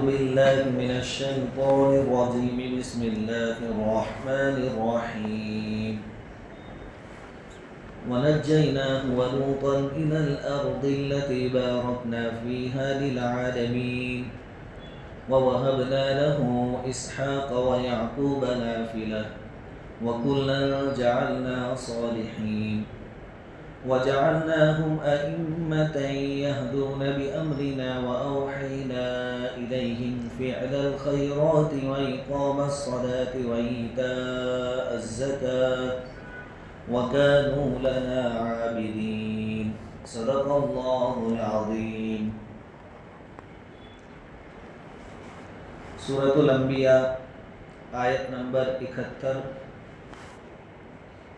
بالله من الشيطان الرجيم بسم الله الرحمن الرحيم ونجيناه ولوطا إلى الأرض التي باركنا فيها للعالمين ووهبنا له إسحاق ويعقوب نافلة وكلا جعلنا صالحين وجعلناهم أئمة يهدون بأمرنا وأوحينا إليهم فعل الخيرات وإقام الصلاة وإيتاء الزكاة وكانوا لنا عابدين صدق الله العظيم. سورة الانبیاء آیت نمبر 71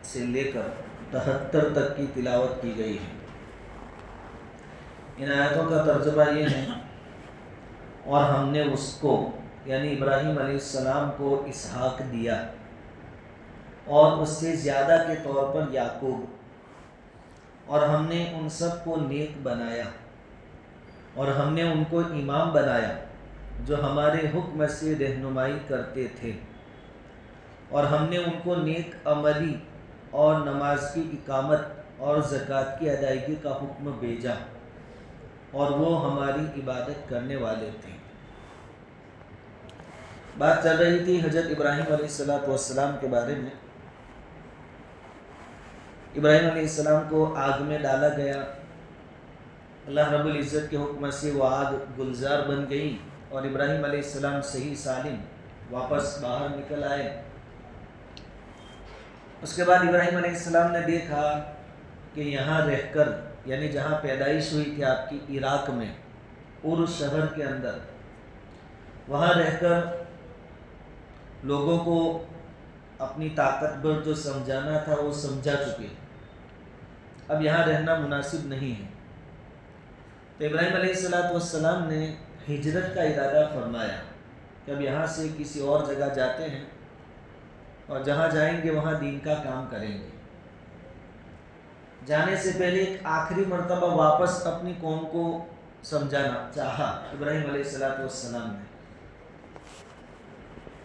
سے لے کر 73 تک کی تلاوت کی گئی ہے. ان آیتوں کا ترجمہ یہ ہے: اور ہم نے اس کو یعنی ابراہیم علیہ السلام کو اسحاق دیا اور اس سے زیادہ کے طور پر یعقوب، اور ہم نے ان سب کو نیک بنایا اور ہم نے ان کو امام بنایا جو ہمارے حکم سے رہنمائی کرتے تھے، اور ہم نے ان کو نیک عملی اور نماز کی اقامت اور زکوٰۃ کی ادائیگی کا حکم بھیجا، اور وہ ہماری عبادت کرنے والے تھے. بات چل رہی تھی حضرت ابراہیم علیہ السلام کے بارے میں. ابراہیم علیہ السلام کو آگ میں ڈالا گیا. اللہ رب العزت کے حکم سے وہ آگ گلزار بن گئی اور ابراہیم علیہ السلام صحیح سالم واپس باہر نکل آئے. اس کے بعد ابراہیم علیہ السلام نے دیکھا کہ یہاں رہ کر، یعنی جہاں پیدائش ہوئی تھی آپ کی عراق میں اور شہر کے اندر، وہاں رہ کر لوگوں کو اپنی طاقت پر جو سمجھانا تھا وہ سمجھا چکے، اب یہاں رہنا مناسب نہیں ہے. تو ابراہیم علیہ السلام نے ہجرت کا ارادہ فرمایا کہ اب یہاں سے کسی اور جگہ جاتے ہیں اور جہاں جائیں گے وہاں دین کا کام کریں گے. جانے سے پہلے ایک آخری مرتبہ واپس اپنی قوم کو سمجھانا چاہا ابراہیم علیہ السلام نے.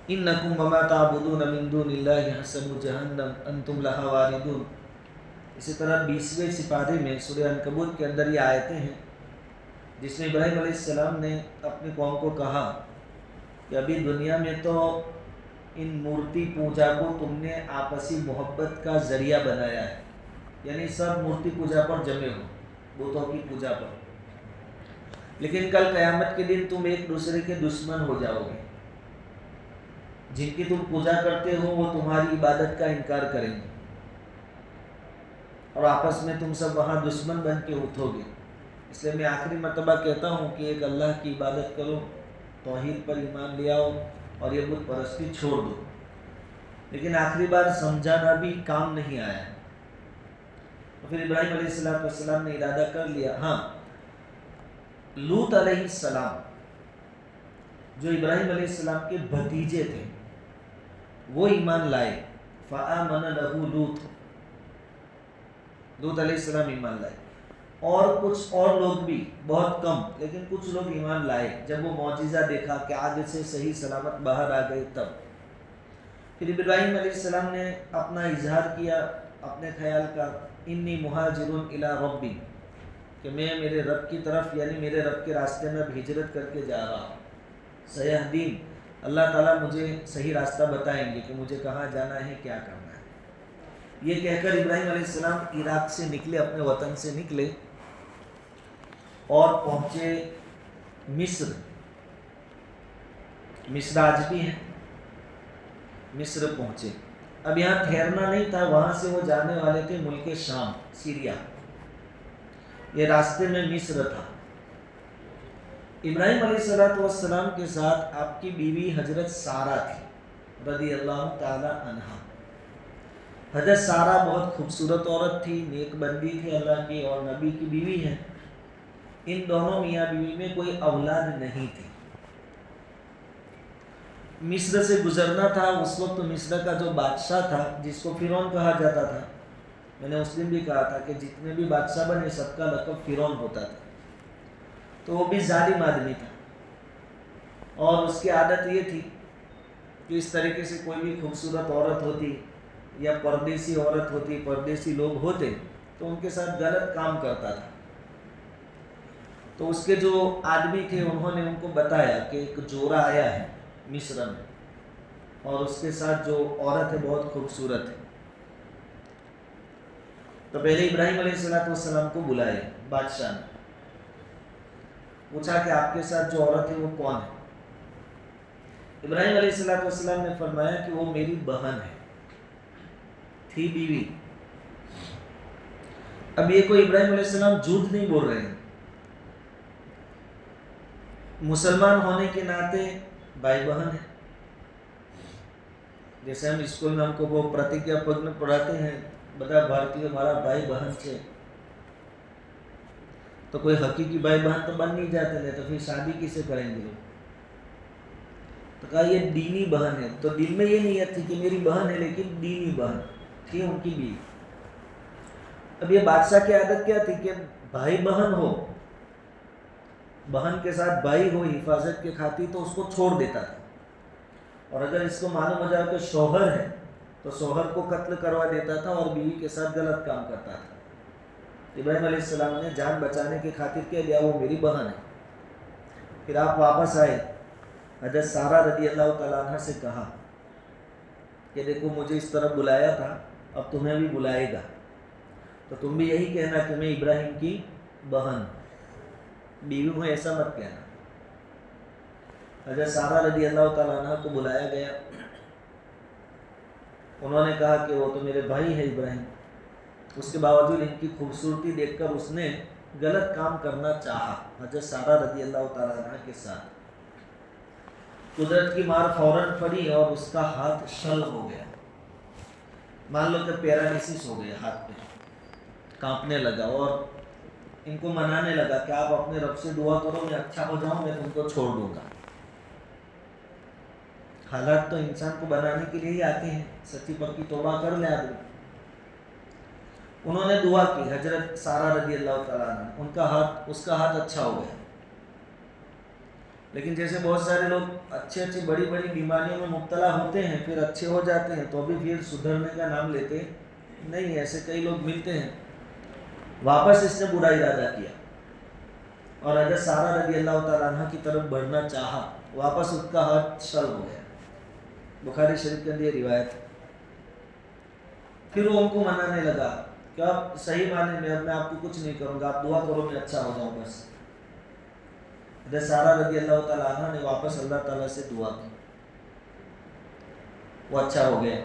انکم وما تعبدون من دون اللہ حسب جہنم انتم لہا واردون. اسی طرح 20ویں سپارے میں سورہ عنکبوت کے اندر یہ آیتیں ہیں جس میں ابراہیم علیہ السلام نے اپنی قوم کو کہا کہ ابھی دنیا میں تو ان مورتی پوجا کو تم نے آپسی محبت کا ذریعہ بنایا ہے، یعنی سب مورتی پوجا پر جمے ہو، بتوں کی پوجا پر، لیکن کل قیامت کے دن تم ایک دوسرے کے دشمن ہو جاؤ گے. جن کی تم پوجا کرتے ہو وہ تمہاری عبادت کا انکار کریں گے اور آپس میں تم سب وہاں دشمن بن کے اٹھو گے. اس لیے میں آخری مرتبہ کہتا ہوں کہ ایک اللہ کی عبادت کرو، توحید پر ایمان لے آؤ اور یہ بت پرستی چھوڑ دو. لیکن آخری بار سمجھانا بھی کام نہیں آیا. تو پھر ابراہیم علیہ السلام نے ارادہ کر لیا. ہاں، لوط علیہ السلام جو ابراہیم علیہ السلام کے بھتیجے تھے وہ ایمان لائے. فآمن لہ لوط علیہ السلام ایمان لائے، اور کچھ اور لوگ بھی، بہت کم لیکن کچھ لوگ ایمان لائے جب وہ معجزہ دیکھا کہ آگ سے صحیح سلامت باہر آ گئے. تب پھر ابراہیم علیہ السلام نے اپنا اظہار کیا اپنے خیال کا، انی مہاجرون الی ربی، کہ میں میرے رب کی طرف یعنی میرے رب کے راستے میں اب ہجرت کر کے جا رہا ہوں. سیہدین، اللہ تعالیٰ مجھے صحیح راستہ بتائیں گے کہ مجھے کہاں جانا ہے، کیا کرنا ہے. یہ کہہ کر ابراہیم علیہ السلام عراق سے نکلے، اپنے وطن سے نکلے اور پہنچے مصر. مصر آج بھی ہے، مصر پہنچے. اب یہاں ٹھہرنا نہیں تھا، وہاں سے وہ جانے والے تھے ملک شام، سیریا. یہ راستے میں مصر تھا. ابراہیم علیہ السلام کے ساتھ آپ کی بیوی حضرت سارہ تھی رضی اللہ تعالی عنہا. حضرت سارہ بہت خوبصورت عورت تھی، نیک بندی تھی اللہ کی اور نبی کی بیوی ہے. ان دونوں میاں بیوی میں کوئی اولاد نہیں تھی. مصر سے گزرنا تھا. اس وقت مصر کا جو بادشاہ تھا جس کو فرعون کہا جاتا تھا، میں نے اس دن بھی کہا تھا کہ جتنے بھی بادشاہ بنے سب کا لقب فرعون ہوتا تھا، تو وہ بھی ظالم آدمی تھا اور اس کی عادت یہ تھی کہ اس طریقے سے کوئی بھی خوبصورت عورت ہوتی یا پردیسی عورت ہوتی، پردیسی لوگ ہوتے، تو ان کے ساتھ غلط کام کرتا تھا۔ تو اس کے جو آدمی تھے انہوں نے ان کو بتایا کہ ایک جورا آیا ہے مصر میں، اور اس کے ساتھ جو عورت ہے بہت خوبصورت ہے۔ تو پہلے ابراہیم علیہ السلام کو بلائے بادشاہ نے، پوچھا کہ آپ کے ساتھ جو عورت ہے وہ کون ہے؟ ابراہیم علیہ السلام نے فرمایا کہ وہ میری بہن ہے، تھی بیوی۔ اب یہ کوئی ابراہیم علیہ السلام جھوٹ نہیں بول رہے ہیں، مسلمان ہونے کے ناطے بھائی بہن ہے۔ جیسے ہم اسکول میں ہم کو وہ پرتیجا پد میں پڑھاتے ہیں، بتا بھارتی ہمارا بھائی بہن سے، تو کوئی حقیقی بھائی بہن تو بن نہیں جاتے، نہیں تو پھر شادی کسے کریں گے لوگ؟ تو کہا یہ دینی بہن ہے، تو دل میں یہ نیت تھی کہ میری بہن ہے لیکن دینی بہن تھی ان کی بیوی۔ اب یہ بادشاہ کی عادت کیا تھی کہ بھائی بہن ہو، بہن کے ساتھ بھائی ہو حفاظت کے خاطر تو اس کو چھوڑ دیتا تھا، اور اگر اس کو معلوم ہو جائے کہ شوہر ہے تو شوہر کو قتل کروا دیتا تھا اور بیوی کے ساتھ غلط کام کرتا تھا۔ ابراہیم علیہ السلام نے جان بچانے کی خاطر کیا لیا وہ میری بہن ہے۔ پھر آپ واپس آئے، حضرت سارہ رضی اللہ تعالیٰ عنہ سے کہا کہ دیکھو مجھے اس طرح بلایا تھا، اب تمہیں بھی بلائے گا، تو تم بھی یہی کہنا کہ میں ابراہیم کی بہن بیوی ہوں، ایسا مت کہنا۔ حضرت سارہ رضی اللہ تعالیٰ عنہ کو بلایا گیا، انہوں نے کہا کہ وہ تو میرے بھائی ہے ابراہیم، اس کے باوجود ان کی خوبصورتی دیکھ کر اس نے غلط کام کرنا چاہا حضرت سارہ رضی اللہ تعالیٰ عنہ کے ساتھ۔ قدرت کی مار فوراً پڑی اور اس کا ہاتھ شل ہو گیا، مان لو کہ پیرالائسس ہو گیا، ہاتھ پہ کانپنے لگا، اور ان کو منانے لگا کہ آپ اپنے رب سے دعا کرو میں اچھا ہو جاؤں، میں تم کو چھوڑ دوں گا۔ حالات تو انسان کو بنانے کے لیے ہی آتے ہیں، سچی پکی توبہ کر لے آدمی۔ انہوں نے دعا کی حضرت سارہ رضی اللہ تعالیٰ عنہ، اس کا ہاتھ اچھا ہو گیا۔ لیکن جیسے بہت سارے لوگ اچھی بڑی بڑی بیماریوں میں مبتلا ہوتے ہیں، پھر اچھے ہو جاتے ہیں تو بھی پھر سدھرنے کا نام لیتے نہیں، ایسے کئی لوگ ملتے ہیں۔ واپس اس نے برا ارادہ کیا اور حضرت سارہ رضی اللہ تعالیٰ عنہ کی طرف بڑھنا چاہا، واپس اس کا ہاتھ شل ہو گیا۔ بخاری شریف کے اندر یہ روایت ہے۔ پھر وہ ان کو منانے لگا کہ آپ صحیح معنی میں اب میں آپ کو کچھ نہیں کروں گا، آپ دعا کرو میں اچھا ہو جاؤں بس۔ حضرت سارہ رضی اللہ تعالیٰ عنہ نے واپس اللہ تعالیٰ سے دعا کی، وہ اچھا ہو گیا۔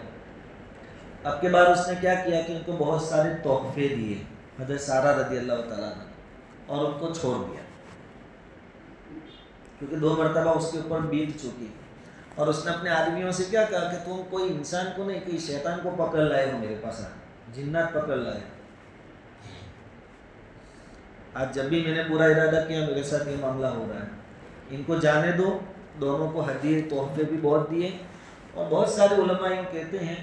اب کے بعد اس نے کیا کیا کہ ان کو بہت سارے تحفے دیے حضرت سارہ رضی اللہ تعالیٰ عنہ، اور ان کو چھوڑ دیا، کیونکہ 2 مرتبہ اس کے اوپر بیت چکی۔ اور اس نے اپنے آدمیوں سے کیا کہا کہ تم کوئی انسان کو نہیں، کوئی شیطان کو پکڑ لائے ہو میرے پاس، جنات پکڑ لائے۔ آج جب بھی میں نے برا ارادہ کیا میرے ساتھ یہ معاملہ ہو رہا ہے، ان کو جانے دو۔ دونوں کو ہدیے تحفے بھی بہت دیے، اور بہت سارے علماء یہ کہتے ہیں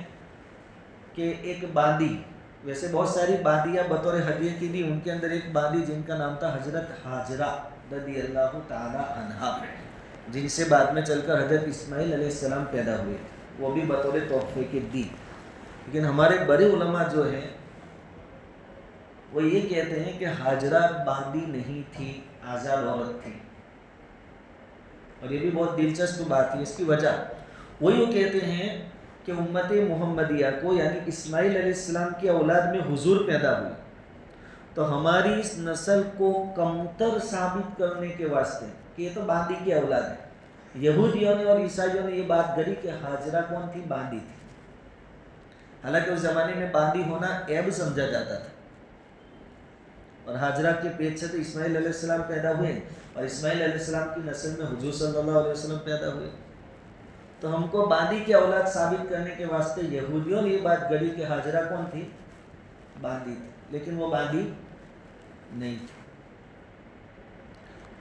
کہ ایک باندی، ویسے بہت ساری باندیاں بطور ہدیے کی دی، ان کے اندر ایک باندی جن کا نام تھا حضرت ہاجرہ رضی اللہ تعالی عنہا، جن سے بعد میں چل کر حضرت اسماعیل علیہ السلام پیدا ہوئے، وہ بھی بطور تحفے کی دی۔ لیکن ہمارے بڑے علماء جو ہیں وہ یہ کہتے ہیں کہ ہاجرہ باندی نہیں تھی، آزاد عورت تھی، اور یہ بھی بہت دلچسپ بات ہے۔ اس کی وجہ وہ یہ کہتے ہیں کہ امت محمدیہ کو، یعنی اسماعیل علیہ السلام کی اولاد میں حضور پیدا ہوئی، تو ہماری اس نسل کو کمتر ثابت کرنے کے واسطے کہ یہ تو باندی کی اولاد ہے، یہودیوں نے اور عیسائیوں نے یہ بات گھڑی کہ ہاجرہ کون تھی؟ باندی تھی۔ حالانکہ اس زمانے میں باندی ہونا عیب سمجھا جاتا تھا، اور ہاجرہ کے پیٹ سے تو اسماعیل علیہ السلام پیدا ہوئے، اور اسماعیل علیہ السلام کی نسل میں حضور صلی اللہ علیہ وسلم پیدا ہوئے۔ تو ہم کو باندی کی اولاد ثابت کرنے کے واسطے یہودیوں نے یہ بات گڑی کہ ہاجرہ کون تھی؟ باندی تھی، لیکن وہ باندی نہیں تھی۔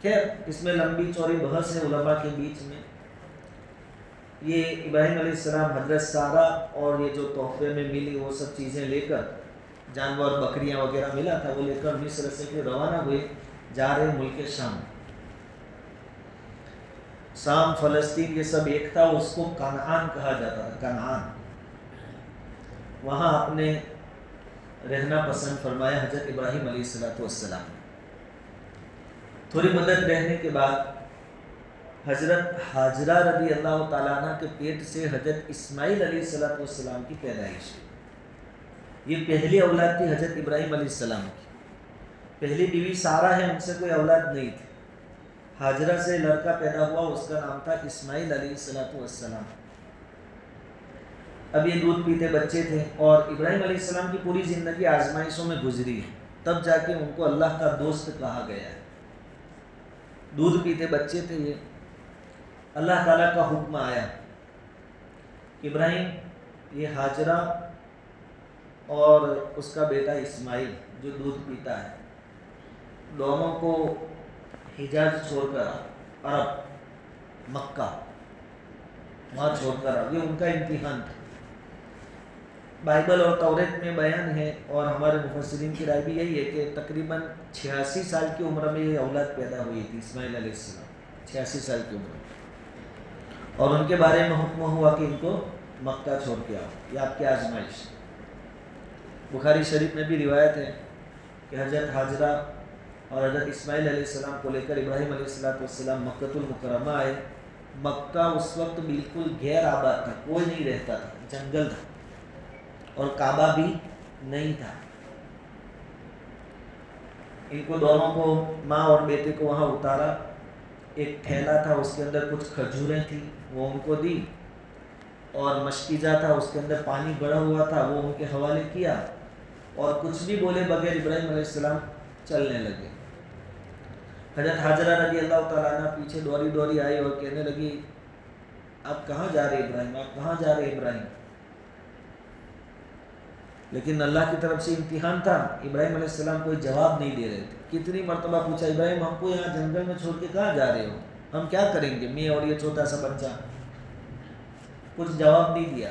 خیر، اس میں لمبی چوڑی بحث ہے علماء کے بیچ میں۔ یہ ابراہیم علیہ السلام حضرت سارہ اور یہ جو تحفے میں ملی وہ سب چیزیں لے کر، جانور بکریاں وغیرہ ملا تھا وہ لے کر مصر سے پھر روانہ ہوئے، جا رہے ملک شام۔ شام فلسطین یہ سب ایک تھا، اس کو کنعان کہا جاتا تھا، کنعان۔ وہاں آپ نے رہنا پسند فرمایا حضرت ابراہیم علیہ السلام نے۔ تھوڑی مدت رہنے کے بعد حضرت حاجرہ رضی اللہ تعالیٰ عنہ کے پیٹ سے حضرت اسماعیل علیہ السلام کی پیدائش ہوئی۔ یہ پہلی اولاد تھی حضرت ابراہیم علیہ السلام کی۔ پہلی بیوی سارہ ہے، ان سے کوئی اولاد نہیں تھی۔ حاجرہ سے لڑکا پیدا ہوا، اس کا نام تھا اسماعیل علیہ السلام۔ اب یہ دودھ پیتے بچے تھے، اور ابراہیم علیہ السلام کی پوری زندگی آزمائشوں میں گزری ہے، تب جا کے ان کو اللہ کا دوست کہا گیا ہے۔ دودھ پیتے بچے تھے یہ، اللہ تعالیٰ کا حکم آیا، ابراہیم یہ حاجرہ اور اس کا بیٹا اسماعیل جو دودھ پیتا ہے، دونوں کو حجاز چھوڑ کر عرب مکہ وہاں چھوڑ کر، یہ ان کا امتحان تھا۔ بائبل اور توریت میں بیان ہے، اور ہمارے مفسرین کی رائے بھی یہی ہے کہ تقریباً 86 سال کی عمر میں یہ اولاد پیدا ہوئی تھی، اسماعیل علیہ السلام 86 سال کی عمر میں، اور ان کے بارے میں حکم ہوا کہ ان کو مکہ چھوڑ کے آؤ، یہ آپ کی آزمائش۔ بخاری شریف میں بھی روایت ہے کہ حضرت حاجرہ اور حضرت اسماعیل علیہ السلام کو لے کر ابراہیم علیہ السلام مکۃ المکرمہ آئے۔ مکہ اس وقت بالکل غیر آباد تھا، کوئی نہیں رہتا تھا، جنگل تھا، اور کعبہ بھی نہیں تھا۔ ان کو دونوں کو، ماں اور بیٹے کو وہاں اتارا، ایک تھیلا تھا اس کے اندر کچھ کھجوریں تھیں وہ ان کو دی، اور مشکیزہ تھا اس کے اندر پانی بڑا ہوا تھا وہ ان کے حوالے کیا، اور کچھ بھی بولے بغیر ابراہیم علیہ السلام چلنے لگے۔ حضرت حاجرہ رضی اللہ تعالیٰ عنہ پیچھے دوڑی آئی اور کہنے لگی، آپ کہاں جا رہے ابراہیم، آپ کہاں جا رہے ابراہیم؟ لیکن اللہ کی طرف سے امتحان تھا، ابراہیم علیہ السلام کوئی جواب نہیں دے رہے تھے۔ کتنی مرتبہ پوچھا، ابراہیم ہم کو یہاں جنگل میں چھوڑ کے کہاں جا رہے ہو، ہم کیا کریں گے، میں اور یہ چھوٹا سا بچہ؟ کچھ جواب نہیں دیا۔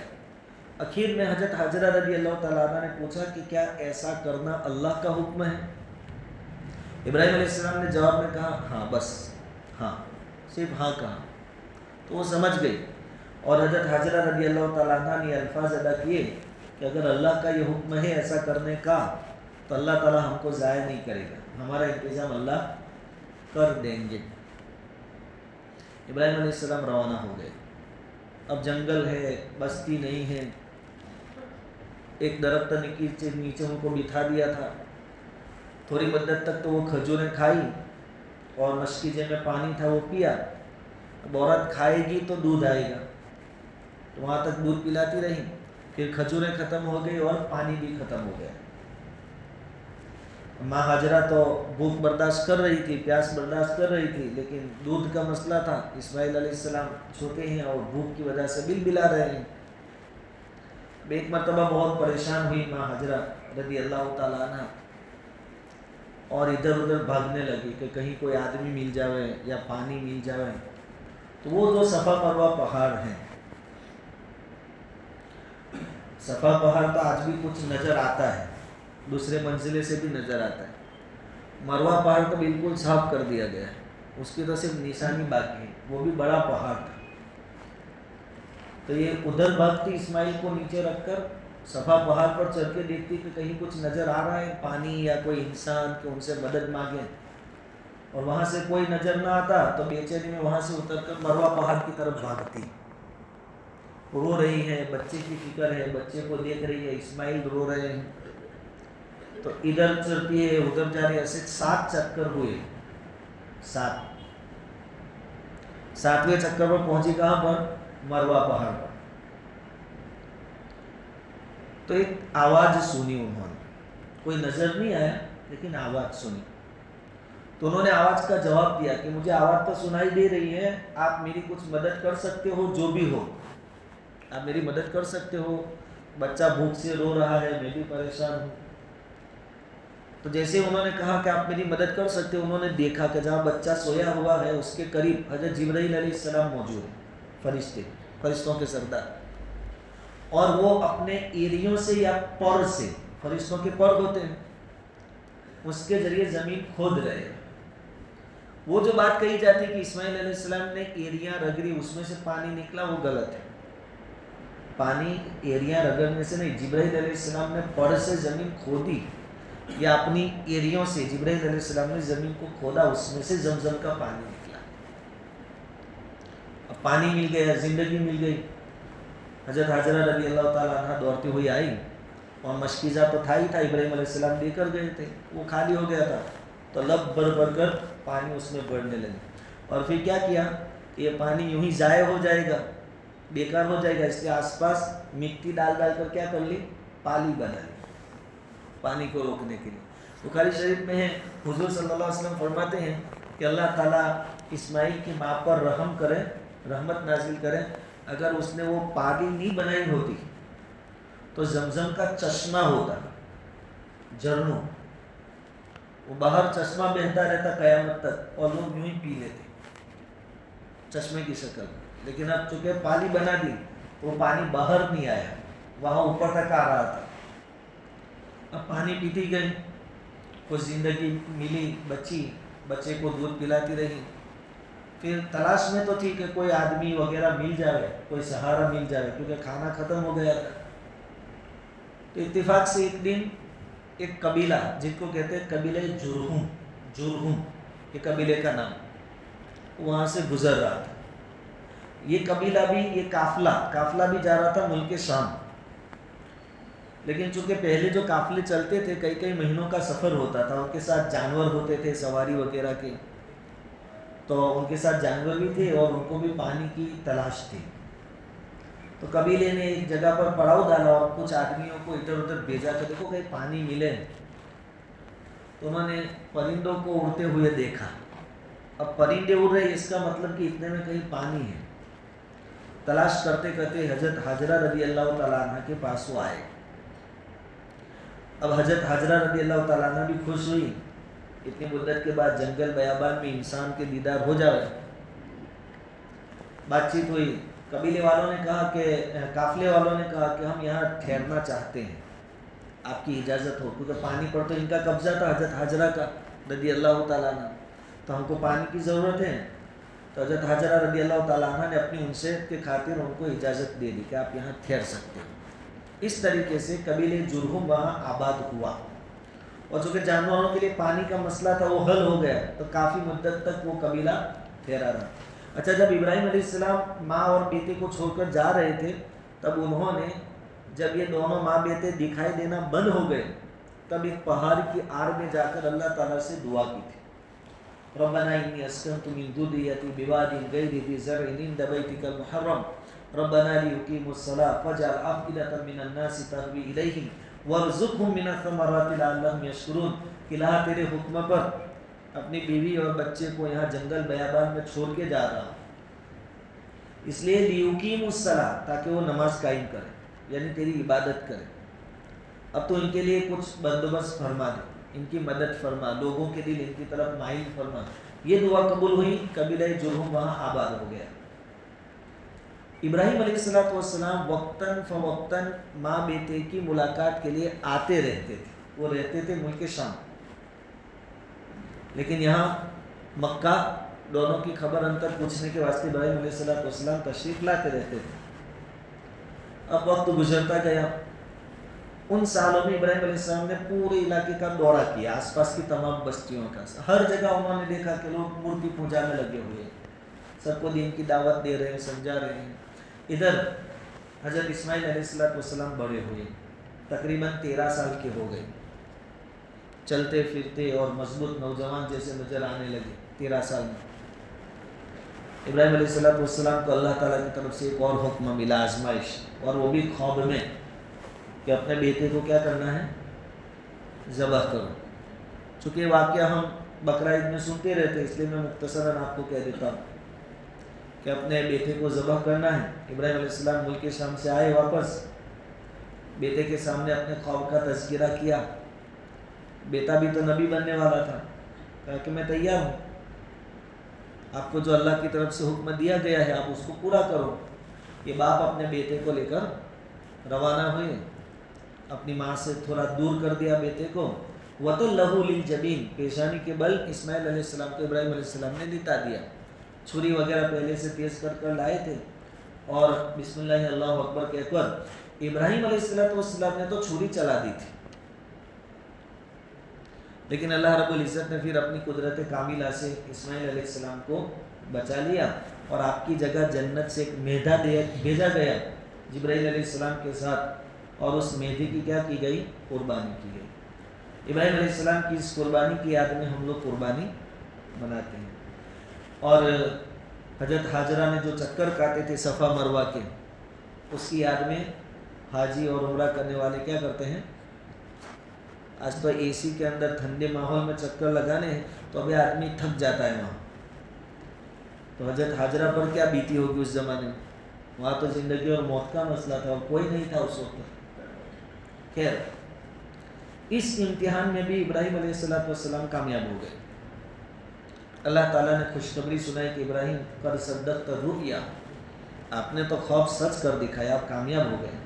اخیر میں حضرت حاجرہ رضی اللہ تعالیٰ عنہ نے پوچھا کہ کیا ایسا کرنا اللہ کا حکم ہے؟ ابراہیم علیہ السلام نے جواب میں کہا ہاں، بس ہاں، صرف ہاں کہا، تو وہ سمجھ گئی۔ اور حضرت حاجرہ رضی اللہ تعالیٰ عنہ نے الفاظ ادا کیے کہ اگر اللہ کا یہ حکم ہے ایسا کرنے کا تو اللہ تعالیٰ ہم کو ضائع نہیں کرے گا، ہمارا انتظام اللہ کر دیں گے۔ ابراہیم علیہ السلام روانہ ہو گئے۔ اب جنگل ہے، بستی نہیں ہے، ایک درخت کے نیچے ان کو بٹھا دیا تھا۔ تھوڑی مدت تک تو وہ کھجوریں کھائی، اور مشکیزے میں پانی تھا وہ پیا۔ اب عورت کھائے گی تو دودھ آئے گا، تو وہاں تک دودھ پلاتی رہی، پھر کھجوریں ختم ہو گئی اور پانی بھی ختم ہو گیا۔ ماں حاجرہ تو بھوک برداشت کر رہی تھی، پیاس برداشت کر رہی تھی، لیکن دودھ کا مسئلہ تھا، اسماعیل علیہ السلام چھوٹے ہیں اور بھوک کی وجہ سے بلا رہے ہیں۔ ایک مرتبہ بہت پریشان ہوئی ماں حاجرہ رضی اللہ تعالیٰ عنہ، اور ادھر ادھر بھاگنے لگی کہ کہیں کوئی آدمی مل جاوے یا پانی مل جاوے۔ تو وہ جو صفا مروہ پہاڑ ہیں، صفا پہاڑ تو آج بھی کچھ نظر آتا ہے، دوسرے منزلے سے بھی نظر آتا ہے۔ مروہ پہاڑ تو بالکل صاف کر دیا گیا ہے، اس کی تو صرف نشانی باقی ہے، وہ بھی بڑا پہاڑ تھا۔ تو یہ ادھر بھاگتی اسماعیل کو نیچے رکھ کر، صفا پہاڑ پر چڑھ کے دیکھتی کہ کہیں کچھ نظر آ رہا ہے، پانی یا کوئی انسان کہ ان سے مدد مانگے، اور وہاں سے کوئی نظر نہ آتا تو بے چینی میں وہاں سے اتر کر مروہ پہاڑ کی طرف بھاگتی، رو رہی ہے، بچے کی فکر ہے، بچے کو دیکھ رہی ہے، اسماعیل رو رہے ہیں، تو ادھر چلتی ہے ادھر جا رہی ہے، ایسے 7 چکر ہوئے، 7ویں چکر پر پہنچی کہاں پر؟ مروہ پہاڑ پر۔ تو ایک آواز سنی انہوں نے، کوئی نظر نہیں آیا لیکن آواز سنی، تو انہوں نے آواز کا جواب دیا کہ مجھے آواز تو سنائی دے رہی ہے، آپ میری کچھ مدد کر سکتے ہو، جو بھی ہو آپ میری مدد کر سکتے ہو، بچہ بھوک سے رو رہا ہے، میں بھی پریشان ہوں۔ تو جیسے انہوں نے کہا کہ آپ میری مدد کر سکتے ہو، انہوں نے دیکھا کہ جہاں بچہ سویا ہوا ہے اس کے قریب حضرت جبرائیل علیہ السلام موجود ہیں، فرشتوں کے سردار، اور وہ اپنے ایریوں سے یا پر سے، فرشتوں کے پر ہوتے ہیں، اس کے ذریعے زمین کھود رہے ہیں۔ وہ جو بات کہی جاتی ہے کہ اسماعیل علیہ السلام نے ایریاں رگڑی اس میں سے پانی نکلا، وہ غلط ہے. پانی ایریاں رگڑنے سے نہیں، جبرائیل علیہ السلام نے پڑ سے زمین کھودی یا اپنی ایریوں سے جبرائیل علیہ السلام نے زمین کو کھودا، اس میں سے زمزم کا پانی نکلا. اب پانی مل گیا، زندگی مل گئی. حضرت حاجرہ رضی اللہ تعالیٰ عنہ دوڑتی ہوئی آئی، اور مشکیزہ تو تھا ہی تھا، ابراہیم علیہ السلام دے کر گئے تھے، وہ خالی ہو گیا تھا، تو لب بھر بھر کر پانی اس میں بڑھنے لگے. اور پھر کیا کیا کہ یہ پانی یوں ہی ضائع ہو جائے گا، بیکار ہو جائے گا، اس کے آس پاس مٹی ڈال ڈال کر کیا کر لی، پالی بنا لی پانی کو روکنے کے لیے. بخاری شریف میں ہے، حضور صلی اللہ علیہ وسلم فرماتے ہیں کہ اللہ تعالیٰ اسماعیل کی ماں پر رحم کرے، رحمت نازل کرے. اگر اس نے وہ پالی نہیں بنائی ہوتی تو زمزم کا چشمہ ہوتا، جھرنوں، وہ باہر چشمہ بہتا رہتا قیامت تک، اور لوگ یوں ہی پی لیتے چشمے کی شکل. لیکن اب چونکہ پالی بنا دی، وہ پانی باہر نہیں آیا، وہاں اوپر تک آ رہا تھا. اب پانی پیتی گئی، کچھ زندگی ملی، بچے کو دودھ پلاتی رہی. پھر تلاش میں تو تھی کہ کوئی آدمی وغیرہ مل جائے، کوئی سہارا مل جائے، کیونکہ کھانا ختم ہو گیا تھا. تو اتفاق سے ایک دن ایک قبیلہ، جن کو کہتے ہیں قبیلہ جرہم، یہ قبیلے کا نام، وہاں سے گزر رہا تھا. یہ قبیلہ بھی، یہ قافلہ بھی جا رہا تھا ملک شام. لیکن چونکہ پہلے جو قافلے چلتے تھے کئی مہینوں کا سفر ہوتا تھا، ان کے ساتھ جانور ہوتے تھے سواری وغیرہ کے، تو ان کے ساتھ جانور بھی تھے اور ان کو بھی پانی کی تلاش تھی. تو قبیلے نے ایک جگہ پر پڑاؤ ڈالا اور کچھ آدمیوں کو ادھر ادھر بھیجا کہ دیکھو کہیں پانی ملے. تو انہوں نے پرندوں کو اڑتے ہوئے دیکھا. اب پرندے اڑ رہے، اس کا مطلب کہ اتنے میں کہیں پانی ہے. تلاش کرتے کرتے حضرت حاجرہ رضی اللہ تعالیٰ عنہ کے پاس وہ آئے. اب حضرت حاجرہ رضی اللہ تعالیٰ عنہ بھی خوش ہوئی، اتنی مدت کے بعد جنگل بیابان میں انسان کے دیدار ہو جائے. بات چیت ہوئی. قبیلے والوں نے کہا کہ قافلے والوں نے کہا کہ ہم یہاں ٹھہرنا چاہتے ہیں، آپ کی اجازت ہو، کیونکہ پانی پر تو ان کا قبضہ تھا حضرت حاجرہ کا رضی اللہ تعالیٰ عنہ، تو ہم کو پانی کی ضرورت ہے. تو حضرت حاجرہ رضی اللہ تعالیٰ عنہ نے اپنی انسیت کے خاطر ان کو اجازت دے دی کہ آپ یہاں ٹھہر سکتے ہیں. اس طریقے سے قبیلے جرہم وہاں آباد ہوا، اور چونکہ جانوروں کے لیے پانی کا مسئلہ تھا وہ حل ہو گیا، تو کافی مدت تک وہ قبیلہ ٹھہرا رہا. اچھا، جب ابراہیم علیہ السلام ماں اور بیٹے کو چھوڑ کر جا رہے تھے، تب انہوں نے، جب یہ دونوں ماں بیٹے دکھائی دینا بند ہو گئے، تب ایک پہاڑ کی آڑ میں جا کر اللہ تعالیٰ سے دعا کی تھی. ربنا انی اسکنت من ذریتی بواد غیر ذی زرع عند بیتک المحرم ربنا لیقیموا الصلاة فاجعل افئدة من الناس تهوی الیہم وارزقهم من الثمرات لعلهم یشکرون. کہ اللہ تیرے حکم پر اپنی بیوی اور بچے کو یہاں جنگل بیابان میں چھوڑ کے جا رہا ہوں، اس لیے لیقیموا الصلاة، تاکہ وہ نماز قائم کرے، یعنی تیری عبادت کرے. اب تو ان کے لیے کچھ بندوبست فرما دے، ان کی مدد فرما، لوگوں کے دل ان کی طرف مائل فرما. یہ دعا قبول ہوئی، قبیلہ جرہم وہاں آباد ہو گیا. ابراہیم علیہ السلام وقتاً فوقتاً ماں بیٹے کی ملاقات کے لیے آتے رہتے تھے. وہ رہتے تھے ملک شام، لیکن یہاں مکہ دونوں کی خبر انتر پوچھنے کے واسطے ابراہیم علیہ السلام تشریف لاتے رہتے تھے. اب وقت گزرتا گیا. ان سالوں میں ابراہیم علیہ السلام نے پورے علاقے کا دورہ کیا، آس پاس کی تمام بستیوں کا. ہر جگہ انہوں نے دیکھا کہ لوگ مورتی پوجا میں لگے ہوئے ہیں، سب کو دین کی دعوت دے رہے ہیں، سمجھا رہے ہیں. ادھر حضرت اسماعیل علیہ السلام بڑے ہوئے، تقریباً 13 سال کے ہو گئے، چلتے پھرتے اور مضبوط نوجوان جیسے نظر آنے لگے. 13 سال میں ابراہیم علیہ السلام کو اللہ تعالیٰ کی طرف سے ایک اور حکم ملا، آزمائش، اور وہ بھی خواب میں، کہ اپنے بیٹے کو کیا کرنا ہے، ذبح کرو. چونکہ واقعہ ہم بقرہ عید میں سنتے رہتے، اس لیے میں مختصراً آپ کو کہہ دیتا ہوں کہ اپنے بیٹے کو ذبح کرنا ہے. ابراہیم علیہ السلام ملک شام سے آئے واپس، بیٹے کے سامنے اپنے خواب کا تذکرہ کیا. بیٹا بھی تو نبی بننے والا تھا، کہا کہ میں تیار ہوں، آپ کو جو اللہ کی طرف سے حکم دیا گیا ہے آپ اس کو پورا کرو. یہ باپ اپنے بیٹے کو لے کر روانہ ہوئے، اپنی ماں سے تھوڑا دور کر دیا بیٹے کو، وَتَلَّهُ لِلْجَبِينِ، پیشانی کے بل اسماعیل علیہ السلام کو ابراہیم علیہ السلام نے لٹا دیا. چھری وغیرہ پہلے سے تیز کر لائے تھے اور بسم اللہ اللہ اکبر کہہ کر ابراہیم علیہ السلام نے تو چھری چلا دی تھی، لیکن اللہ رب العزت نے پھر اپنی قدرت کاملہ سے اسماعیل علیہ السلام کو بچا لیا اور آپ کی جگہ جنت سے ایک میدہ بھیجا گیا جبرائیل علیہ السلام کے ساتھ، اور اس میدے کی کیا کی گئی؟ قربانی کی گئی. ابراہیم علیہ السلام کی اس قربانی کی یاد میں ہم لوگ قربانی مناتے ہیں. اور حضرت حاجرہ نے جو چکر کاٹے تھے صفا مروہ کے، اس کی یاد میں حاجی اور عمرہ کرنے والے کیا کرتے ہیں؟ آج تو اے سی کے اندر ٹھنڈے ماحول میں چکر لگانے ہیں تو ابھی آدمی تھک جاتا ہے وہاں. تو حضرت حاجرہ پر کیا بیتی ہوگی اس زمانے میں؟ وہاں تو زندگی اور موت کا مسئلہ تھا اور کوئی نہیں تھا اس وقت. خیر، اس امتحان میں بھی ابراہیم علیہ السلام کامیاب ہو گئے. اللہ تعالیٰ نے خوشخبری سنائی کہ ابراہیم قد صدقت الرؤیا، آپ نے تو خواب سچ کر دکھایا، آپ کامیاب ہو گئے.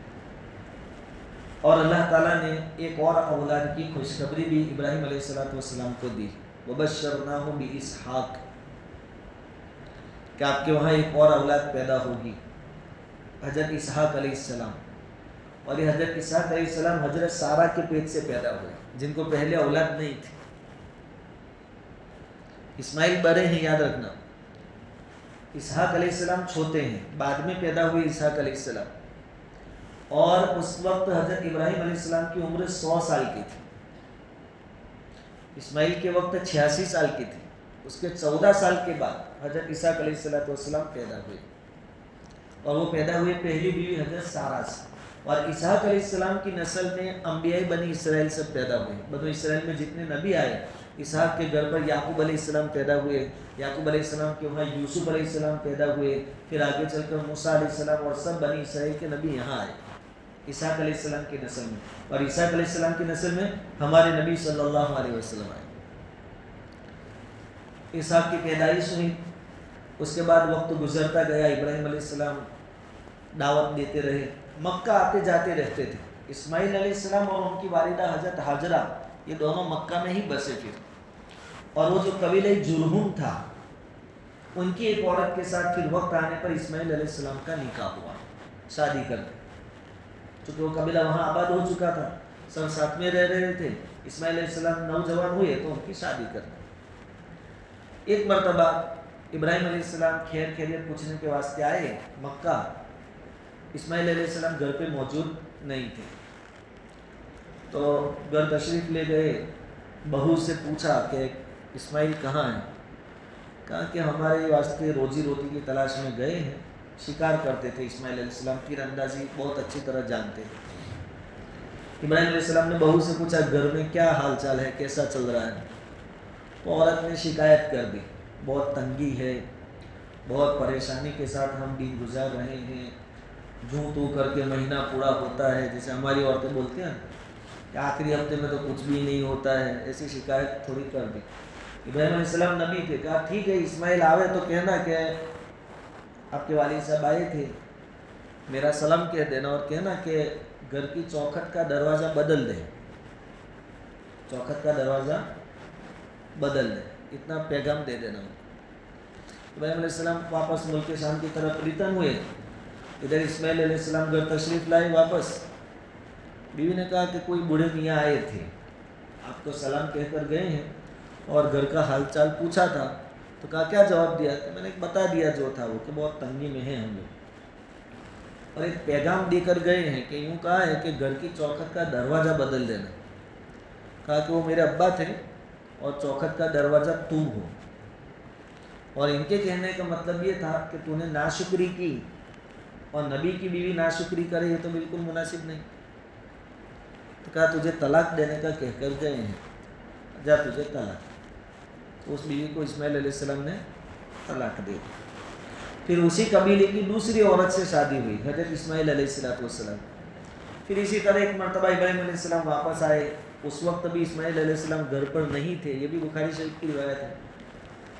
اور اللہ تعالیٰ نے ایک اور اولاد کی خوشخبری بھی ابراہیم علیہ السلام کو دی. وبشرناہ باسحاق، کہ آپ کے وہاں ایک اور اولاد پیدا ہوگی، حضرت اسحاق علیہ السلام. اور یہ حضرت اسحاق علیہ السلام حضرت سارہ کے پیٹ سے پیدا ہوئے، جن کو پہلے اولاد نہیں تھی. اسماعیل بڑے ہیں، یاد رکھنا. اسحاق علیہ السلام چھوٹے ہیں، بعد میں پیدا ہوئے اسحاق علیہ السلام. اور اس وقت حضرت ابراہیم علیہ السلام کی عمر 100 سال کی تھی. اسماعیل کے وقت 86 سال کی تھی. اس کے 14 سال کے بعد حضرت اسحاق علیہ السلام پیدا ہوئے، اور وہ پیدا ہوئے پہلی بیوی حضرت سارہ سے. اور اسحاق علیہ السلام کی نسل میں انبیاء بنی اسرائیل سب پیدا ہوئے. بنو اسرائیل میں جتنے نبی آئے، اسحاق کے گھر پر یعقوب علیہ السلام پیدا ہوئے، یعقوب علیہ السلام کے وہاں یوسف علیہ السلام پیدا ہوئے، پھر آگے چل کر موسیٰ علیہ السلام، اور سب بنی اسرائیل کے نبی یہاں آئے اسحاق علیہ السلام کی نسل میں. اور اسحاق علیہ السلام کی نسل میں ہمارے نبی صلی اللہ علیہ وسلم آئے. اسحاق کی پیدائش ہوئی. اس کے بعد وقت گزرتا گیا، ابراہیم علیہ السلام دعوت دیتے رہے، مکہ آتے جاتے رہتے تھے. اسماعیل علیہ السلام اور ان کی والدہ حضرت حاجرہ یہ دونوں مکہ میں ہی بسے پھر. اور وہ جو قبیلہ جرہم تھا، ان کی ایک عورت کے ساتھ پھر وقت آنے پر اسماعیل علیہ السلام کا نکاح ہوا، شادی کر دی. چونکہ وہ قبیلہ وہاں آباد ہو چکا تھا، سب ساتھ میں رہ رہے تھے. اسماعیل علیہ السلام نوجوان ہوئے تو ان کی شادی کر دی. ایک مرتبہ ابراہیم علیہ السلام خیر خیریت پوچھنے کے واسطے آئے مکہ. اسماعیل علیہ السلام گھر پہ موجود نہیں تھے، تو گھر تشریف لے گئے. بہو سے پوچھا کہ اسماعیل کہاں ہیں؟ کہا کہ ہمارے واسطے روزی روٹی کی تلاش میں گئے ہیں. شکار کرتے تھے اسماعیل علیہ السلام، تیر اندازی بہت اچھی طرح جانتے تھے. ابراہیم علیہ السلام نے بہو سے پوچھا گھر میں کیا حال چال ہے، کیسا چل رہا ہے؟ تو عورت نے شکایت کر دی، بہت تنگی ہے، بہت پریشانی کے ساتھ ہم دن گزار رہے ہیں، جوں تو کر کے مہینہ پورا ہوتا ہے، جیسے ہماری عورتیں بولتی ہیں کہ آخری ہفتے میں تو کچھ بھی نہیں ہوتا ہے. ایسی شکایت تھوڑی کر دی. ابراہیم علیہ السلام نبی تھے، کہا ٹھیک ہے اسماعیل آوے تو کہنا کہ آپ کے والد صاحب آئے تھے، میرا سلام کہہ دینا، اور کہنا کہ گھر کی چوکھٹ کا دروازہ بدل دے، چوکھٹ کا دروازہ بدل دے، اتنا پیغام دے دینا. ابراہیم علیہ السلام واپس ملک شام کی طرف ریٹرن ہوئے. ادھر اسماعیل علیہ السلام گھر تشریف لائے واپس. بیوی نے کہا کہ کوئی بوڑھے میاں آئے تھے، آپ کو سلام کہہ کر گئے ہیں اور گھر کا حال چال پوچھا تھا. تو کہا کیا جواب دیا؟ کہ میں نے بتا دیا جو تھا وہ، کہ بہت تنگی میں ہیں ہم لوگ، اور ایک پیغام دے کر گئے ہیں کہ یوں کہا ہے کہ گھر کی چوکھٹ کا دروازہ بدل دینا. کہا کہ وہ میرے ابا تھے اور چوکھٹ کا دروازہ تم ہو. اور ان کے کہنے کا مطلب یہ تھا کہ تو نے ناشکری کی، اور نبی کی بیوی ناشکری کرے یہ تو بالکل مناسب نہیں. تو کہا تجھے طلاق دینے کا کہہ کر گئے ہیں، جا تجھے طلاق. تو اس بیوی کو اسماعیل علیہ السلام نے طلاق دے دی. پھر اسی قبیلے کی دوسری عورت سے شادی ہوئی، حضرت اسماعیل علیہ السلام. پھر اسی طرح ایک مرتبہ ابراہیم علیہ السلام واپس آئے. اس وقت بھی اسماعیل علیہ السلام گھر پر نہیں تھے، یہ بھی بخاری شریف کی روایت ہے.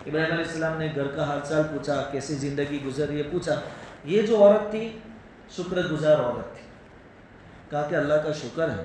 ابراہیم علیہ السلام نے گھر کا حال چال پوچھا، کیسی زندگی گزر رہی ہے پوچھا. یہ جو عورت تھی شکر گزار عورت تھی. کہا کہ اللہ کا شکر ہے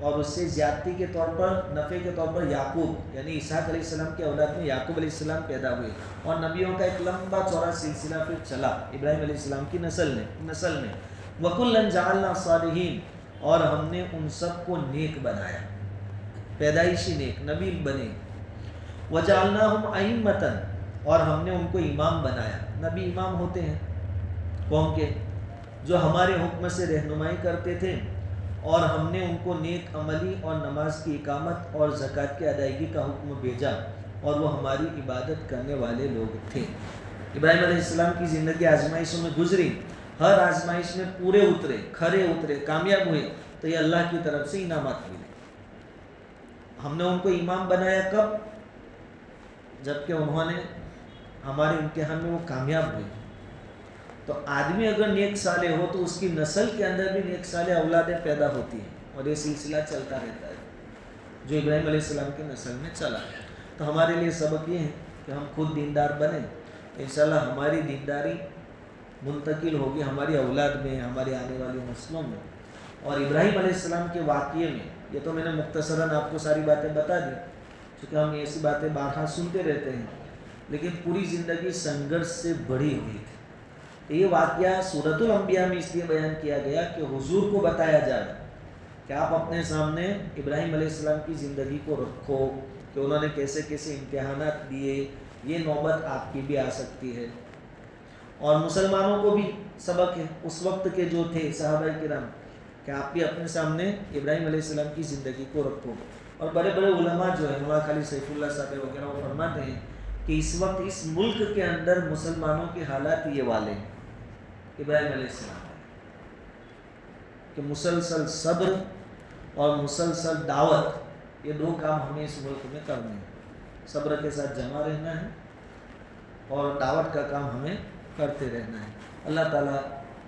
اور اس سے زیادتی کے طور پر نفع کے طور پر یعقوب یعنی اسحاق علیہ السلام کے اولاد میں یعقوب علیہ السلام پیدا ہوئے، اور نبیوں کا ایک لمبا چوڑا سلسلہ پھر چلا ابراہیم علیہ السلام کی نسل میں وَكُلًّا جَعَلْنَا صَالِحِينَ، اور ہم نے ان سب کو نیک بنایا، پیدائشی نیک نبی بنے، وَجَعَلْنَاهُمْ أَئِمَّةً، اور ہم نے ان کو امام بنایا۔ نبی امام ہوتے ہیں قوم کے جو ہمارے حکم سے رہنمائی کرتے تھے، اور ہم نے ان کو نیک عملی اور نماز کی اقامت اور زکوٰۃ کی ادائیگی کا حکم بھیجا، اور وہ ہماری عبادت کرنے والے لوگ تھے۔ ابراہیم علیہ السلام کی زندگی آزمائشوں میں گزری، ہر آزمائش میں پورے اترے، کھرے اترے، کامیاب ہوئے، تو یہ اللہ کی طرف سے انعامات ملے۔ ہم نے ان کو امام بنایا کب؟ جبکہ انہوں نے ہمارے امتحان میں وہ کامیاب ہوئے۔ تو آدمی اگر نیک صالح ہو تو اس کی نسل کے اندر بھی نیک صالح اولادیں پیدا ہوتی ہیں، اور یہ سلسلہ چلتا رہتا ہے جو ابراہیم علیہ السلام کی نسل میں چلا۔ تو ہمارے لیے سبق یہ ہے کہ ہم خود دیندار بنیں، انشاءاللہ ہماری دینداری منتقل ہوگی ہماری اولاد میں، ہماری آنے والی نسلوں میں۔ اور ابراہیم علیہ السلام کے واقعے میں، یہ تو میں نے مختصراً آپ کو ساری باتیں بتا دی، چونکہ ہم ایسی باتیں بارہا سنتے رہتے ہیں، لیکن پوری زندگی سنگھرش سے بڑھی ہوئی تھی۔ یہ واقعہ سورۃ الانبیاء میں اس لیے بیان کیا گیا کہ حضور کو بتایا جائے کہ آپ اپنے سامنے ابراہیم علیہ السلام کی زندگی کو رکھو کہ انہوں نے کیسے کیسے امتحانات دیے، یہ نوبت آپ کی بھی آ سکتی ہے۔ اور مسلمانوں کو بھی سبق ہے اس وقت کے جو تھے صحابہ کرام، کہ آپ بھی اپنے سامنے ابراہیم علیہ السلام کی زندگی کو رکھو۔ اور بڑے بڑے علماء جو ہیں، مولانا خالد سیف اللہ صاحب وغیرہ، وہ فرماتے ہیں کہ اس وقت اس ملک کے اندر مسلمانوں کے حالات یہ والے ہیں ابراہیم علیہ السلام کہ مسلسل صبر اور مسلسل دعوت، یہ دو کام ہمیں اس ملک میں کرنے ہیں۔ صبر کے ساتھ جمع رہنا ہے اور دعوت کا کام ہمیں کرتے رہنا ہے۔ اللہ تعالیٰ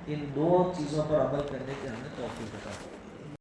ان دو چیزوں پر عمل کرنے کے ہمیں توفیق عطا فرمائے۔